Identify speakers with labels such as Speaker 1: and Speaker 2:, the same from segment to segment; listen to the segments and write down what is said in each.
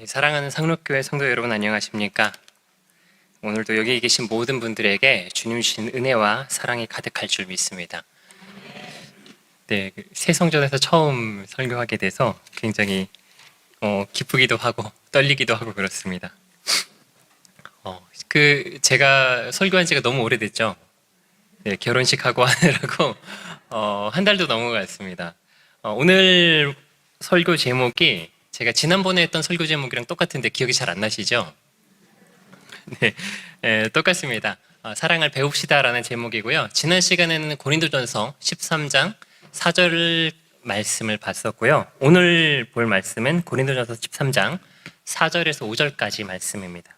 Speaker 1: 사랑하는 상록교회 성도 여러분 안녕하십니까? 오늘도 여기 계신 모든 분들에게 주님 주신 은혜와 사랑이 가득할 줄 믿습니다. 네, 새 성전에서 처음 설교하게 돼서 굉장히 기쁘기도 하고 떨리기도 하고 그렇습니다. 제가 설교한 지가 너무 오래됐죠. 네, 결혼식하고 하느라고 한 달도 넘어갔습니다. 오늘 설교 제목이 제가 지난번에 했던 설교 제목이랑 똑같은데 기억이 잘 안 나시죠? 네, 똑같습니다. 사랑을 배웁시다라는 제목이고요. 지난 시간에는 고린도전서 13장 4절 말씀을 봤었고요. 오늘 볼 말씀은 고린도전서 13장 4절에서 5절까지 말씀입니다.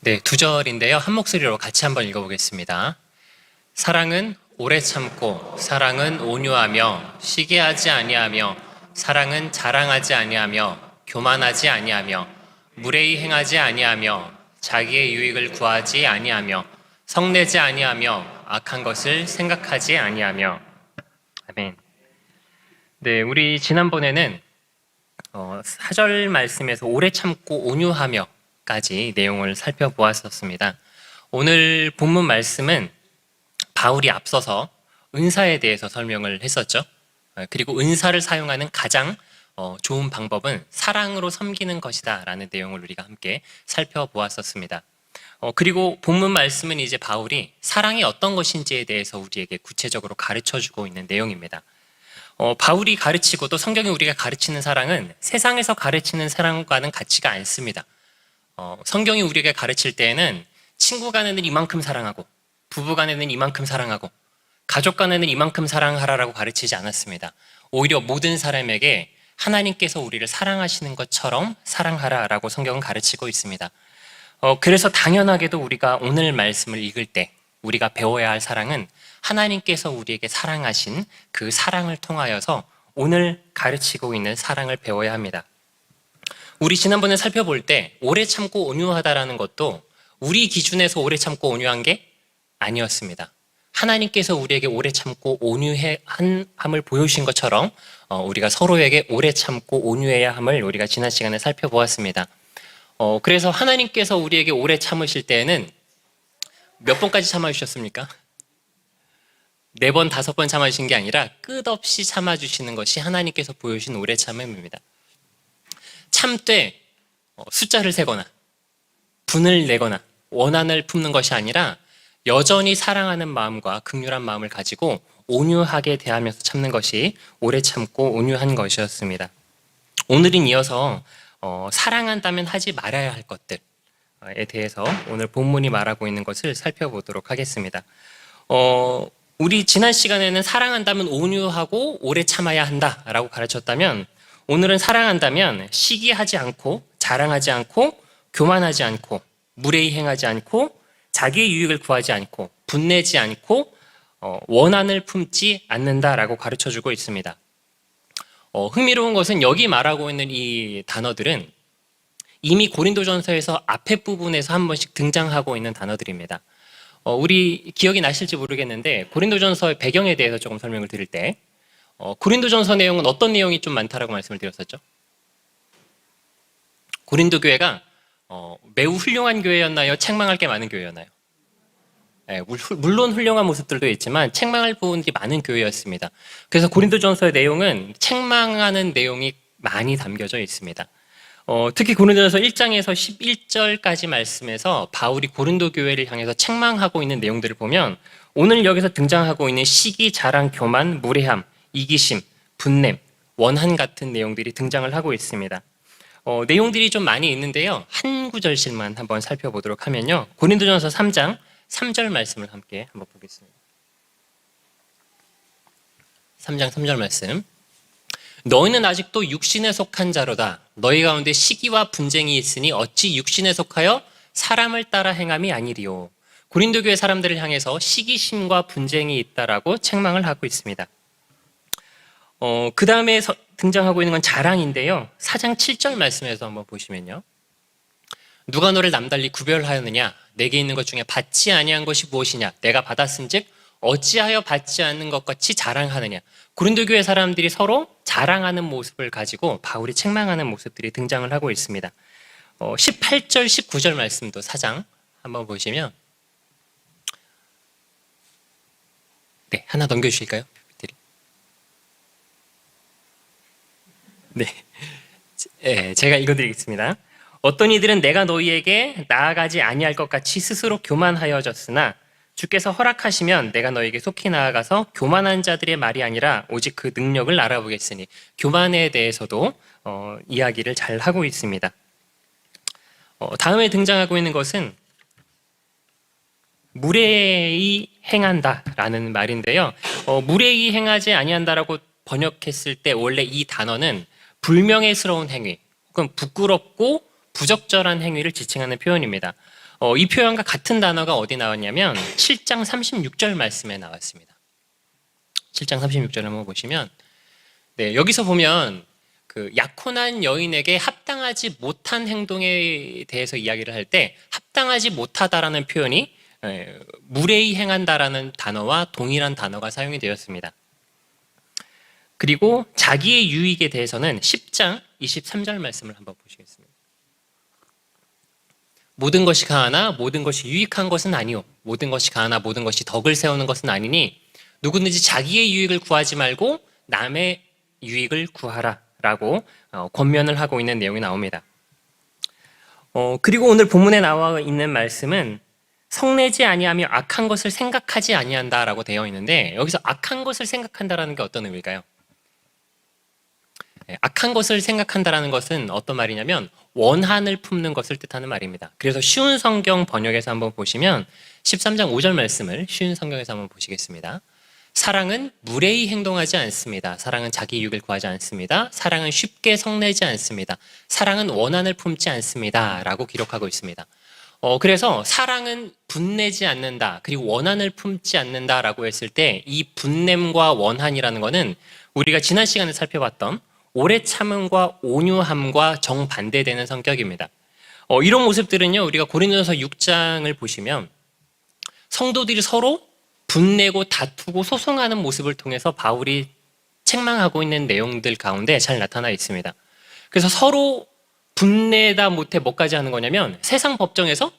Speaker 1: 네, 두 절인데요. 한 목소리로 같이 한번 읽어보겠습니다. 사랑은 오래 참고, 사랑은 온유하며, 시기하지 아니하며, 사랑은 자랑하지 아니하며, 교만하지 아니하며, 무례히 행하지 아니하며, 자기의 유익을 구하지 아니하며, 성내지 아니하며, 악한 것을 생각하지 아니하며. 아멘. 네, 우리 지난번에는 4절 말씀에서 오래 참고 온유하며 까지 내용을 살펴보았었습니다. 오늘 본문 말씀은 바울이 앞서서 은사에 대해서 설명을 했었죠. 그리고 은사를 사용하는 가장 좋은 방법은 사랑으로 섬기는 것이다 라는 내용을 우리가 함께 살펴보았었습니다. 그리고 본문 말씀은 이제 바울이 사랑이 어떤 것인지에 대해서 우리에게 구체적으로 가르쳐주고 있는 내용입니다. 바울이 가르치고 또 성경이 우리가 가르치는 사랑은 세상에서 가르치는 사랑과는 같지가 않습니다. 성경이 우리에게 가르칠 때에는 친구 간에는 이만큼 사랑하고 부부 간에는 이만큼 사랑하고 가족 간에는 이만큼 사랑하라라고 가르치지 않았습니다. 오히려 모든 사람에게 하나님께서 우리를 사랑하시는 것처럼 사랑하라라고 성경은 가르치고 있습니다. 그래서 당연하게도 우리가 오늘 말씀을 읽을 때 우리가 배워야 할 사랑은 하나님께서 우리에게 사랑하신 그 사랑을 통하여서 오늘 가르치고 있는 사랑을 배워야 합니다. 우리 지난번에 살펴볼 때 오래 참고 온유하다라는 것도 우리 기준에서 오래 참고 온유한 게 아니었습니다. 하나님께서 우리에게 오래 참고 온유함을 보여주신 것처럼 우리가 서로에게 오래 참고 온유해야 함을 우리가 지난 시간에 살펴보았습니다. 그래서 하나님께서 우리에게 오래 참으실 때에는 몇 번까지 참아주셨습니까? 4번, 5번 참아주신 게 아니라 끝없이 참아주시는 것이 하나님께서 보여주신 오래 참음입니다. 참되 숫자를 세거나 분을 내거나 원한을 품는 것이 아니라 여전히 사랑하는 마음과 긍휼한 마음을 가지고 온유하게 대하면서 참는 것이 오래 참고 온유한 것이었습니다. 오늘은 이어서 사랑한다면 하지 말아야 할 것들에 대해서 오늘 본문이 말하고 있는 것을 살펴보도록 하겠습니다. 우리 지난 시간에는 사랑한다면 온유하고 오래 참아야 한다라고 가르쳤다면 오늘은 사랑한다면 시기하지 않고 자랑하지 않고 교만하지 않고 무례히 행하지 않고 자기의 유익을 구하지 않고 분내지 않고 원한을 품지 않는다라고 가르쳐주고 있습니다. 흥미로운 것은 여기 말하고 있는 이 단어들은 이미 고린도전서에서 앞에 부분에서 한 번씩 등장하고 있는 단어들입니다. 우리 기억이 나실지 모르겠는데 고린도전서의 배경에 대해서 조금 설명을 드릴 때 고린도전서 내용은 어떤 내용이 좀 많다라고 말씀을 드렸었죠? 고린도 교회가 매우 훌륭한 교회였나요? 책망할 게 많은 교회였나요? 네, 물론 훌륭한 모습들도 있지만 책망할 부분이 많은 교회였습니다. 그래서 고린도전서의 내용은 책망하는 내용이 많이 담겨져 있습니다. 특히 고린도전서 1장에서 11절까지 말씀에서 바울이 고린도 교회를 향해서 책망하고 있는 내용들을 보면 오늘 여기서 등장하고 있는 시기, 자랑, 교만, 무례함, 이기심, 분냄, 원한 같은 내용들이 등장을 하고 있습니다. 내용들이 좀 많이 있는데요. 한 구절씩만 한번 살펴보도록 하면요. 고린도전서 3장 3절 말씀을 함께 한번 보겠습니다. 3장 3절 말씀. 너희는 아직도 육신에 속한 자로다. 너희 가운데 시기와 분쟁이 있으니 어찌 육신에 속하여 사람을 따라 행함이 아니리요. 고린도 교회 사람들을 향해서 시기심과 분쟁이 있다라고 책망을 하고 있습니다. 그 다음에 등장하고 있는 건 자랑인데요. 4장 7절 말씀에서 한번 보시면요. 누가 너를 남달리 구별하였느냐? 내게 있는 것 중에 받지 아니한 것이 무엇이냐? 내가 받았은즉 어찌하여 받지 않는 것 같이 자랑하느냐? 고린도 교회 사람들이 서로 자랑하는 모습을 가지고 바울이 책망하는 모습들이 등장을 하고 있습니다. 18절, 19절 말씀도 4장 한번 보시면, 네, 하나 넘겨주실까요? 네, 제가 읽어드리겠습니다. 어떤 이들은 내가 너희에게 나아가지 아니할 것 같이 스스로 교만하여졌으나 주께서 허락하시면 내가 너에게 속히 나아가서 교만한 자들의 말이 아니라 오직 그 능력을 알아보겠으니, 교만에 대해서도 이야기를 잘 하고 있습니다. 다음에 등장하고 있는 것은 무례히 행한다라는 말인데요. 무례히 행하지 아니한다라고 번역했을 때 원래 이 단어는 불명예스러운 행위 혹은 부끄럽고 부적절한 행위를 지칭하는 표현입니다. 이 표현과 같은 단어가 어디 나왔냐면 7장 36절 말씀에 나왔습니다. 7장 36절 한번 보시면, 네, 여기서 보면 그 약혼한 여인에게 합당하지 못한 행동에 대해서 이야기를 할 때 합당하지 못하다라는 표현이 무례히 행한다라는 단어와 동일한 단어가 사용이 되었습니다. 그리고 자기의 유익에 대해서는 10장 23절 말씀을 한번 보시겠습니다. 모든 것이 가하나 모든 것이 유익한 것은 아니오. 모든 것이 가하나 모든 것이 덕을 세우는 것은 아니니 누구든지 자기의 유익을 구하지 말고 남의 유익을 구하라 라고 권면을 하고 있는 내용이 나옵니다. 그리고 오늘 본문에 나와 있는 말씀은 성내지 아니하며 악한 것을 생각하지 아니한다라고 되어 있는데, 여기서 악한 것을 생각한다라는 게 어떤 의미일까요? 악한 것을 생각한다라는 것은 어떤 말이냐면 원한을 품는 것을 뜻하는 말입니다. 그래서 쉬운 성경 번역에서 한번 보시면 13장 5절 말씀을 쉬운 성경에서 한번 보시겠습니다. 사랑은 무례히 행동하지 않습니다. 사랑은 자기 유익을 구하지 않습니다. 사랑은 쉽게 성내지 않습니다. 사랑은 원한을 품지 않습니다 라고 기록하고 있습니다. 그래서 사랑은 분내지 않는다, 그리고 원한을 품지 않는다라고 했을 때 이 분냄과 원한이라는 것은 우리가 지난 시간에 살펴봤던 오래 참음과 온유함과 정반대되는 성격입니다. 이런 모습들은요, 우리가 고린도전서 6장을 보시면 성도들이 서로 분내고 다투고 소송하는 모습을 통해서 바울이 책망하고 있는 내용들 가운데 잘 나타나 있습니다. 그래서 서로 분내다 못해 뭐까지 하는 거냐면 세상 법정에서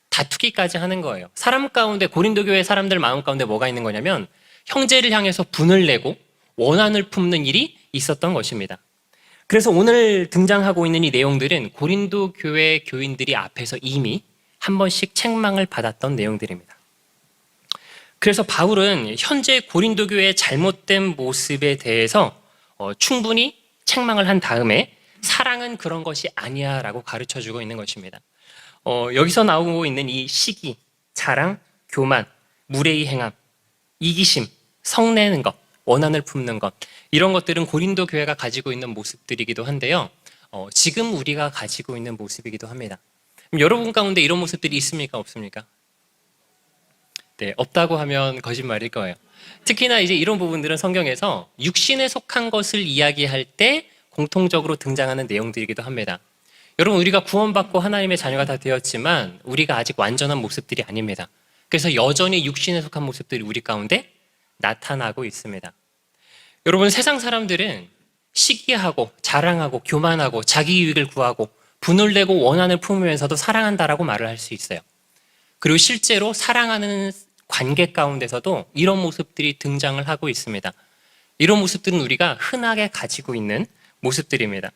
Speaker 1: 다투기까지 하는 거예요. 사람 가운데, 고린도 교회 사람들 마음 가운데 뭐가 있는 거냐면 형제를 향해서 분을 내고 원한을 품는 일이 있었던 것입니다. 그래서 오늘 등장하고 있는 이 내용들은 고린도 교회 교인들이 앞에서 이미 한 번씩 책망을 받았던 내용들입니다. 그래서 바울은 현재 고린도 교회의 잘못된 모습에 대해서 충분히 책망을 한 다음에 사랑은 그런 것이 아니야 라고 가르쳐주고 있는 것입니다. 여기서 나오고 있는 이 시기, 자랑, 교만, 무례히 행함, 이기심, 성내는 것, 원한을 품는 것, 이런 것들은 고린도 교회가 가지고 있는 모습들이기도 한데요, 지금 우리가 가지고 있는 모습이기도 합니다. 여러분 가운데 이런 모습들이 있습니까? 없습니까? 네, 없다고 하면 거짓말일 거예요. 특히나 이제 이런 부분들은 성경에서 육신에 속한 것을 이야기할 때 공통적으로 등장하는 내용들이기도 합니다. 여러분, 우리가 구원받고 하나님의 자녀가 다 되었지만 우리가 아직 완전한 모습들이 아닙니다. 그래서 여전히 육신에 속한 모습들이 우리 가운데 나타나고 있습니다. 여러분, 세상 사람들은 시기하고 자랑하고 교만하고 자기 유익을 구하고 분을 내고 원한을 품으면서도 사랑한다라고 말을 할 수 있어요. 그리고 실제로 사랑하는 관계 가운데서도 이런 모습들이 등장을 하고 있습니다. 이런 모습들은 우리가 흔하게 가지고 있는 모습들입니다.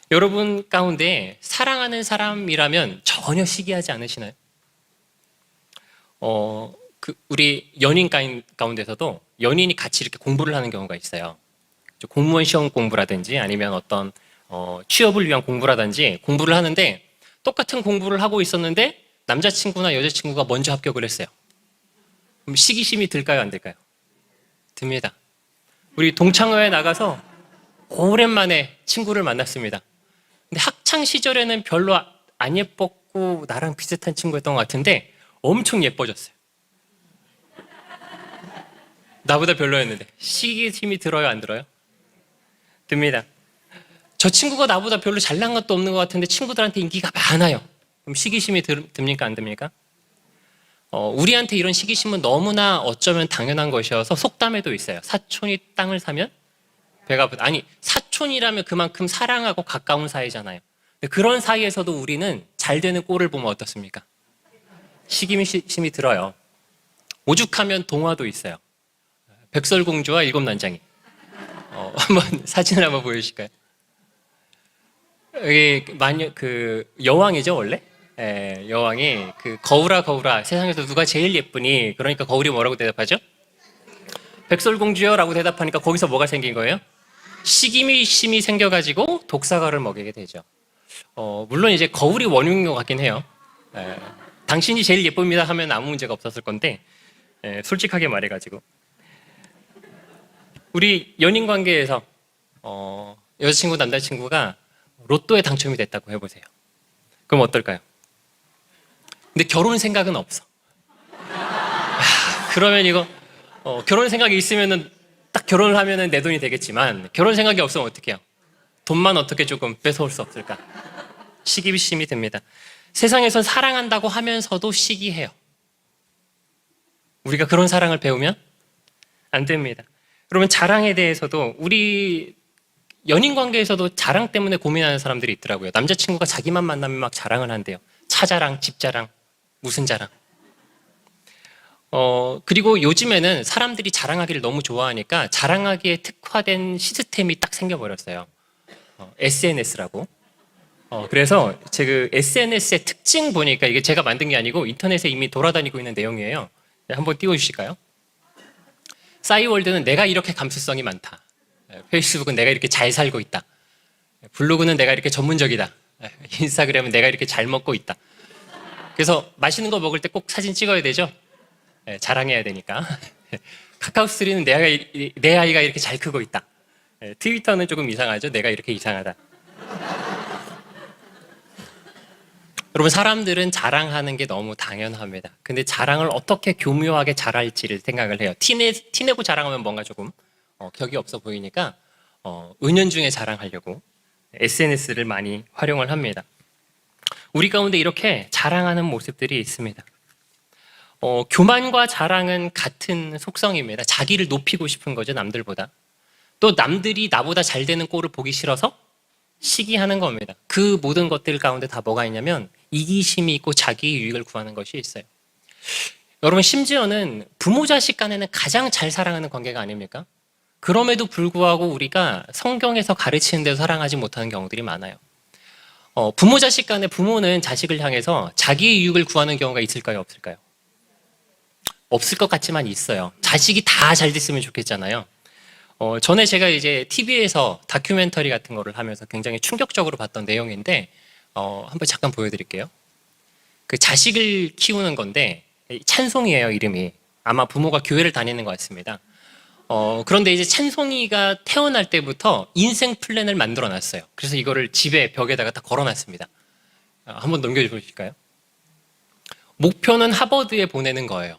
Speaker 1: 여러분 가운데 사랑하는 사람이라면 전혀 시기하지 않으시나요? 우리 연인 가운데서도 연인이 같이 이렇게 공부를 하는 경우가 있어요. 공무원 시험 공부라든지 아니면 어떤 취업을 위한 공부라든지 공부를 하는데 똑같은 공부를 하고 있었는데 남자친구나 여자친구가 먼저 합격을 했어요. 그럼 시기심이 들까요, 안 들까요? 듭니다. 우리 동창회에 나가서 오랜만에 친구를 만났습니다. 근데 학창 시절에는 별로 안 예뻤고 나랑 비슷한 친구였던 것 같은데 엄청 예뻐졌어요. 나보다 별로였는데. 시기심이 들어요, 안 들어요? 듭니다. 저 친구가 나보다 별로 잘난 것도 없는 것 같은데 친구들한테 인기가 많아요. 그럼 시기심이 듭니까? 안 듭니까? 우리한테 이런 시기심은 너무나 어쩌면 당연한 것이어서 속담에도 있어요. 사촌이 땅을 사면 배가 부르다. 아니, 사촌이라면 그만큼 사랑하고 가까운 사이잖아요. 근데 그런 사이에서도 우리는 잘 되는 꼴을 보면 어떻습니까? 시기심이 들어요. 오죽하면 동화도 있어요. 백설공주와 일곱 난장이. 한번 사진을 한번 보여주실까요? 여기 여왕이죠 원래? 예, 여왕이 거울아 거울아 세상에서 누가 제일 예쁘니? 그러니까 거울이 뭐라고 대답하죠? 백설공주요라고 대답하니까 거기서 뭐가 생긴 거예요? 시기심이 생겨가지고 독사과를 먹이게 되죠. 물론 이제 거울이 원흉인 것 같긴 해요. 예, 당신이 제일 예쁩니다 하면 아무 문제가 없었을 건데 솔직하게 말해가지고 우리 연인 관계에서 여자친구 남자친구가 로또에 당첨이 됐다고 해보세요. 그럼 어떨까요? 근데 결혼 생각은 없어. 그러면 이거 결혼 생각이 있으면은 딱 결혼을 하면은 내 돈이 되겠지만 결혼 생각이 없으면 어떻게 해요? 돈만 어떻게 조금 뺏어올 수 없을까? 시기심이 듭니다. 세상에선 사랑한다고 하면서도 시기해요. 우리가 그런 사랑을 배우면 안 됩니다. 그러면 자랑에 대해서도 우리 연인 관계에서도 자랑 때문에 고민하는 사람들이 있더라고요. 남자친구가 자기만 만나면 막 자랑을 한대요. 차 자랑, 집 자랑, 무슨 자랑. 그리고 요즘에는 사람들이 자랑하기를 너무 좋아하니까 자랑하기에 특화된 시스템이 딱 생겨버렸어요. SNS라고. 그래서 제 SNS의 특징 보니까 이게 제가 만든 게 아니고 인터넷에 이미 돌아다니고 있는 내용이에요. 한번 띄워주실까요? 싸이월드는 내가 이렇게 감수성이 많다. 페이스북은 내가 이렇게 잘 살고 있다. 블로그는 내가 이렇게 전문적이다. 인스타그램은 내가 이렇게 잘 먹고 있다. 그래서 맛있는 거 먹을 때 꼭 사진 찍어야 되죠? 자랑해야 되니까. 카카오3는 내 아이가 이렇게 잘 크고 있다. 트위터는 조금 이상하죠? 내가 이렇게 이상하다. 여러분, 사람들은 자랑하는 게 너무 당연합니다. 근데 자랑을 어떻게 교묘하게 잘할지를 생각을 해요. 티내고 자랑하면 뭔가 조금 격이 없어 보이니까 은연중에 자랑하려고 SNS를 많이 활용을 합니다. 우리 가운데 이렇게 자랑하는 모습들이 있습니다. 교만과 자랑은 같은 속성입니다. 자기를 높이고 싶은 거죠, 남들보다. 또 남들이 나보다 잘 되는 꼴을 보기 싫어서 시기하는 겁니다. 그 모든 것들 가운데 다 뭐가 있냐면 이기심이 있고 자기 유익을 구하는 것이 있어요. 여러분, 심지어는 부모 자식 간에는 가장 잘 사랑하는 관계가 아닙니까? 그럼에도 불구하고 우리가 성경에서 가르치는 대로 사랑하지 못하는 경우들이 많아요. 부모 자식 간에 부모는 자식을 향해서 자기의 유익을 구하는 경우가 있을까요? 없을까요? 없을 것 같지만 있어요. 자식이 다 잘 됐으면 좋겠잖아요. 전에 제가 이제 TV에서 다큐멘터리 같은 거를 하면서 굉장히 충격적으로 봤던 내용인데 한번 잠깐 보여드릴게요. 그 자식을 키우는 건데 찬송이에요, 이름이. 아마 부모가 교회를 다니는 것 같습니다. 그런데 이제 찬송이가 태어날 때부터 인생 플랜을 만들어 놨어요. 그래서 이거를 집에 벽에다가 딱 걸어 놨습니다. 한번 넘겨주실까요? 목표는 하버드에 보내는 거예요.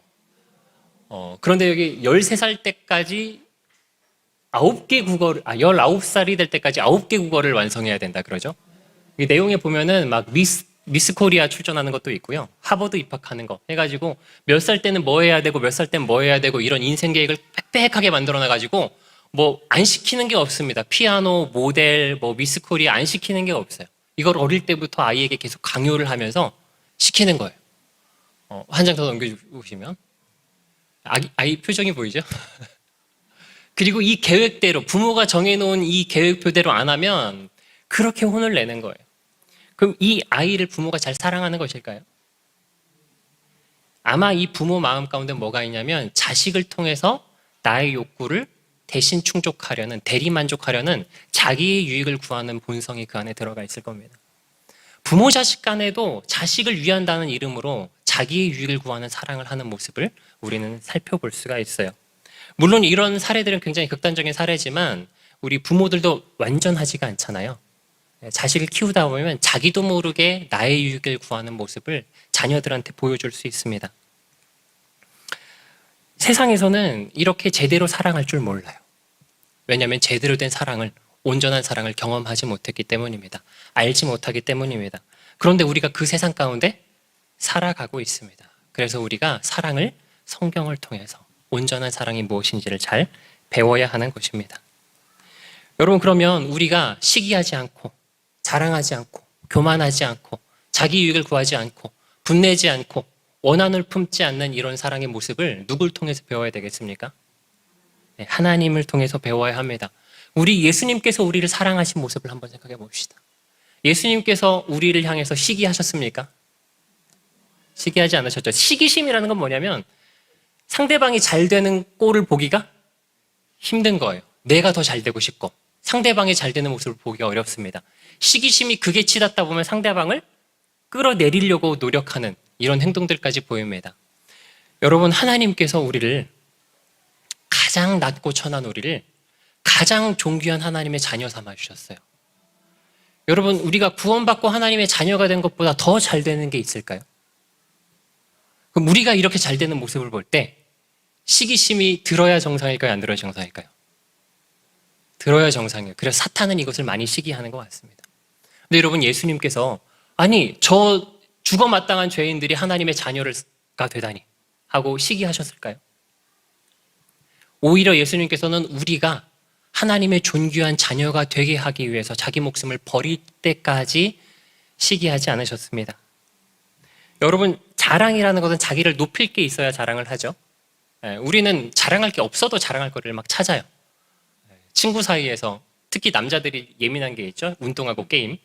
Speaker 1: 그런데 여기 13살 때까지 19살이 될 때까지 9개 국어를 완성해야 된다 그러죠. 이 내용에 보면은 막 미스 코리아 출전하는 것도 있고요. 하버드 입학하는 거 해가지고 몇 살 때는 뭐 해야 되고 몇 살 때는 뭐 해야 되고 이런 인생 계획을 빽빽하게 만들어 놔가지고 뭐 안 시키는 게 없습니다. 피아노, 모델, 뭐 미스 코리아 안 시키는 게 없어요. 이걸 어릴 때부터 아이에게 계속 강요를 하면서 시키는 거예요. 한 장 더 넘겨주시면 아이 표정이 보이죠? 그리고 이 계획대로 부모가 정해놓은 이 계획표대로 안 하면 그렇게 혼을 내는 거예요. 그럼 이 아이를 부모가 잘 사랑하는 것일까요? 아마 이 부모 마음 가운데 뭐가 있냐면 자식을 통해서 나의 욕구를 대신 충족하려는, 대리만족하려는 자기의 유익을 구하는 본성이 그 안에 들어가 있을 겁니다. 부모 자식 간에도 자식을 위한다는 이름으로 자기의 유익을 구하는 사랑을 하는 모습을 우리는 살펴볼 수가 있어요. 물론 이런 사례들은 굉장히 극단적인 사례지만 우리 부모들도 완전하지가 않잖아요. 자식을 키우다 보면 자기도 모르게 나의 유익을 구하는 모습을 자녀들한테 보여줄 수 있습니다. 세상에서는 이렇게 제대로 사랑할 줄 몰라요. 왜냐하면 제대로 된 사랑을, 온전한 사랑을 경험하지 못했기 때문입니다. 알지 못하기 때문입니다. 그런데 우리가 그 세상 가운데 살아가고 있습니다. 그래서 우리가 사랑을 성경을 통해서 온전한 사랑이 무엇인지를 잘 배워야 하는 것입니다. 여러분, 그러면 우리가 시기하지 않고 자랑하지 않고 교만하지 않고 자기 유익을 구하지 않고 분내지 않고 원한을 품지 않는 이런 사랑의 모습을 누굴 통해서 배워야 되겠습니까? 네, 하나님을 통해서 배워야 합니다. 우리 예수님께서 우리를 사랑하신 모습을 한번 생각해 봅시다. 예수님께서 우리를 향해서 시기하셨습니까? 시기하지 않으셨죠. 시기심이라는 건 뭐냐면 상대방이 잘 되는 꼴을 보기가 힘든 거예요. 내가 더 잘 되고 싶고 상대방이 잘 되는 모습을 보기가 어렵습니다. 시기심이 극에 치닫다 보면 상대방을 끌어내리려고 노력하는 이런 행동들까지 보입니다. 여러분, 하나님께서 우리를 가장 낮고 천한 우리를 가장 존귀한 하나님의 자녀 삼아 주셨어요. 여러분, 우리가 구원받고 하나님의 자녀가 된 것보다 더 잘 되는 게 있을까요? 그럼 우리가 이렇게 잘 되는 모습을 볼 때 시기심이 들어야 정상일까요? 안 들어야 정상일까요? 들어야 정상이에요. 그래서 사탄은 이것을 많이 시기하는 것 같습니다. 근데 여러분, 예수님께서 아니 저 죽어 마땅한 죄인들이 하나님의 자녀가 되다니 하고 시기하셨을까요? 오히려 예수님께서는 우리가 하나님의 존귀한 자녀가 되게 하기 위해서 자기 목숨을 버릴 때까지 시기하지 않으셨습니다. 여러분, 자랑이라는 것은 자기를 높일 게 있어야 자랑을 하죠. 우리는 자랑할 게 없어도 자랑할 거를 막 찾아요. 친구 사이에서 특히 남자들이 예민한 게 있죠. 운동하고 게임.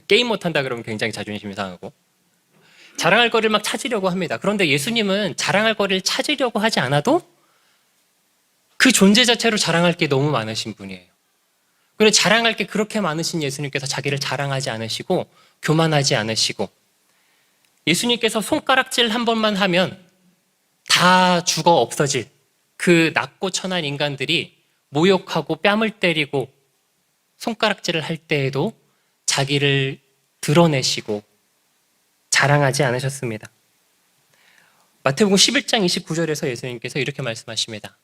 Speaker 1: 게임 못한다 그러면 굉장히 자존심이 상하고 자랑할 거를 막 찾으려고 합니다. 그런데 예수님은 자랑할 거를 찾으려고 하지 않아도 그 존재 자체로 자랑할 게 너무 많으신 분이에요. 그런데 자랑할 게 그렇게 많으신 예수님께서 자기를 자랑하지 않으시고 교만하지 않으시고 예수님께서 손가락질 한 번만 하면 다 죽어 없어질 그 낮고 천한 인간들이 모욕하고 뺨을 때리고 손가락질을 할 때에도 자기를 드러내시고 자랑하지 않으셨습니다. 마태복음 11장 29절에서 예수님께서 이렇게 말씀하십니다.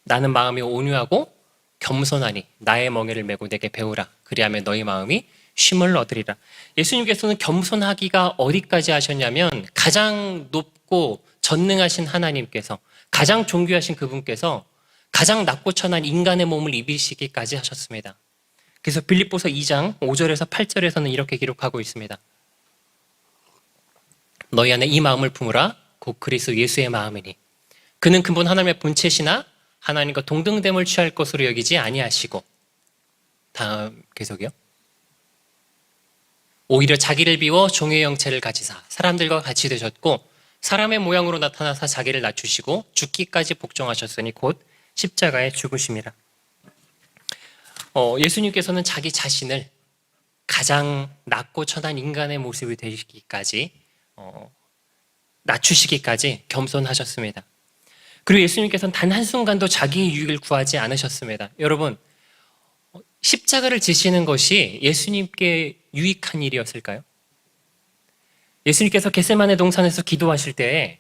Speaker 1: 나는 마음이 온유하고 겸손하니 나의 멍에를 메고 내게 배우라. 그리하면 너희 마음이 쉼을 얻으리라. 예수님께서는 겸손하기가 어디까지 하셨냐면 가장 높고 전능하신 하나님께서 가장 존귀하신 그분께서 가장 낮고 천한 인간의 몸을 입으시기까지 하셨습니다. 그래서 빌립보서 2장 5절에서 8절에서는 이렇게 기록하고 있습니다. 너희 안에 이 마음을 품으라. 곧 그리스도 예수의 마음이니 그는 근본 하나님의 본체시나 하나님과 동등됨을 취할 것으로 여기지 아니하시고 다음 계속이요. 오히려 자기를 비워 종의 형체를 가지사 사람들과 같이 되셨고 사람의 모양으로 나타나사 자기를 낮추시고 죽기까지 복종하셨으니 곧 십자가에 죽으심이라. 예수님께서는 자기 자신을 가장 낮고 천한 인간의 모습이 되시기까지 낮추시기까지 겸손하셨습니다. 그리고 예수님께서는 단 한순간도 자기 유익을 구하지 않으셨습니다. 여러분, 십자가를 지시는 것이 예수님께 유익한 일이었을까요? 예수님께서 겟세마네 동산에서 기도하실 때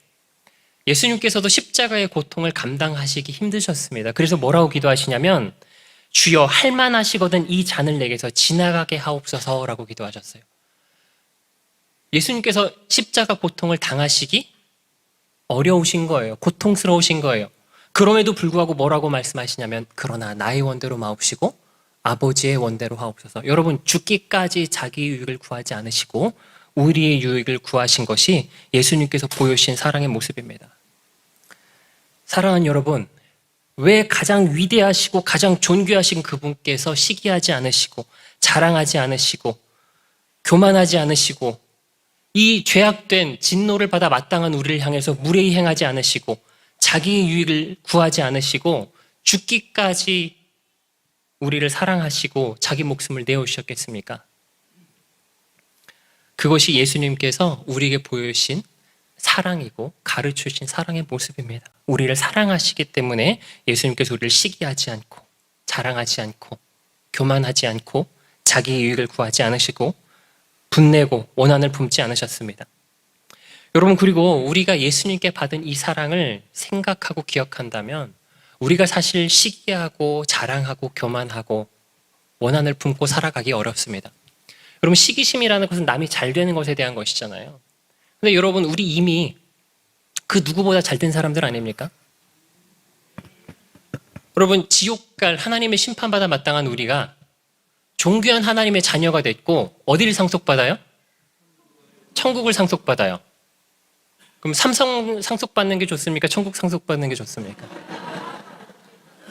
Speaker 1: 예수님께서도 십자가의 고통을 감당하시기 힘드셨습니다. 그래서 뭐라고 기도하시냐면 주여 할만하시거든 이 잔을 내게서 지나가게 하옵소서라고 기도하셨어요. 예수님께서 십자가 고통을 당하시기 어려우신 거예요. 고통스러우신 거예요. 그럼에도 불구하고 뭐라고 말씀하시냐면 그러나 나의 원대로 마옵시고 아버지의 원대로 하옵소서. 여러분, 죽기까지 자기 유익을 구하지 않으시고 우리의 유익을 구하신 것이 예수님께서 보여주신 사랑의 모습입니다. 사랑하는 여러분, 왜 가장 위대하시고 가장 존귀하신 그분께서 시기하지 않으시고 자랑하지 않으시고 교만하지 않으시고 이 죄악된 진노를 받아 마땅한 우리를 향해서 무례히 행하지 않으시고 자기의 유익을 구하지 않으시고 죽기까지 우리를 사랑하시고 자기 목숨을 내어주셨겠습니까? 그것이 예수님께서 우리에게 보여주신 사랑이고 가르쳐주신 사랑의 모습입니다. 우리를 사랑하시기 때문에 예수님께서 우리를 시기하지 않고 자랑하지 않고 교만하지 않고 자기의 유익을 구하지 않으시고 분내고 원한을 품지 않으셨습니다. 여러분, 그리고 우리가 예수님께 받은 이 사랑을 생각하고 기억한다면 우리가 사실 시기하고 자랑하고 교만하고 원한을 품고 살아가기 어렵습니다. 여러분, 시기심이라는 것은 남이 잘 되는 것에 대한 것이잖아요. 근데 여러분, 우리 이미 그 누구보다 잘 된 사람들 아닙니까? 여러분, 지옥 갈 하나님의 심판받아 마땅한 우리가 존귀한 하나님의 자녀가 됐고 어디를 상속받아요? 천국을 상속받아요. 그럼 삼성 상속받는 게 좋습니까? 천국 상속받는 게 좋습니까?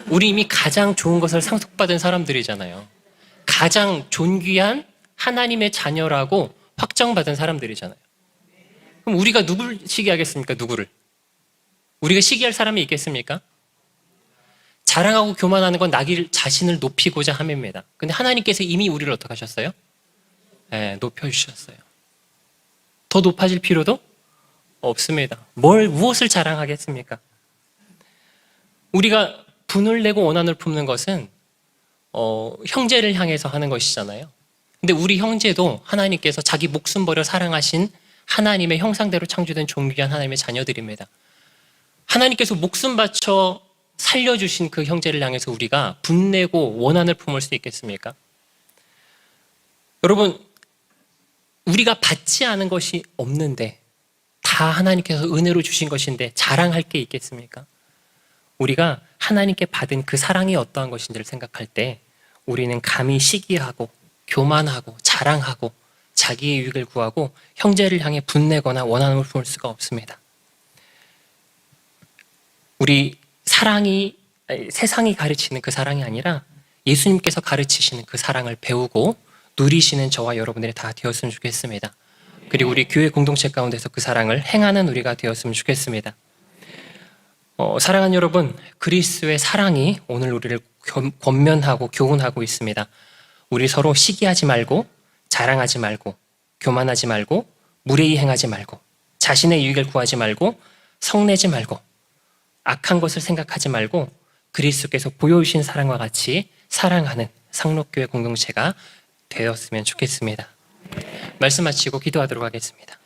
Speaker 1: 우리 이미 가장 좋은 것을 상속받은 사람들이잖아요. 가장 존귀한 하나님의 자녀라고 확정받은 사람들이잖아요. 그럼 우리가 누굴 시기하겠습니까? 누구를? 우리가 시기할 사람이 있겠습니까? 자랑하고 교만하는 건 나기 자신을 높이고자 함입니다. 근데 하나님께서 이미 우리를 어떻게 하셨어요? 네, 높여주셨어요. 더 높아질 필요도 없습니다. 무엇을 자랑하겠습니까? 우리가 분을 내고 원한을 품는 것은 형제를 향해서 하는 것이잖아요. 근데 우리 형제도 하나님께서 자기 목숨 버려 사랑하신 하나님의 형상대로 창조된 존귀한 하나님의 자녀들입니다. 하나님께서 목숨 바쳐 살려주신 그 형제를 향해서 우리가 분내고 원한을 품을 수 있겠습니까? 여러분, 우리가 받지 않은 것이 없는데 다 하나님께서 은혜로 주신 것인데 자랑할 게 있겠습니까? 우리가 하나님께 받은 그 사랑이 어떠한 것인지를 생각할 때 우리는 감히 시기하고 교만하고 자랑하고 자기의 유익을 구하고 형제를 향해 분내거나 원한을 품을 수가 없습니다. 우리 사랑이 세상이 가르치는 그 사랑이 아니라 예수님께서 가르치시는 그 사랑을 배우고 누리시는 저와 여러분들이 다 되었으면 좋겠습니다. 그리고 우리 교회 공동체 가운데서 그 사랑을 행하는 우리가 되었으면 좋겠습니다. 사랑하는 여러분, 그리스도의 사랑이 오늘 우리를 권면하고 교훈하고 있습니다. 우리 서로 시기하지 말고 자랑하지 말고 교만하지 말고 무례히 행하지 말고 자신의 유익을 구하지 말고 성내지 말고 악한 것을 생각하지 말고 그리스도께서 보여주신 사랑과 같이 사랑하는 상록교회 공동체가 되었으면 좋겠습니다. 말씀 마치고 기도하도록 하겠습니다.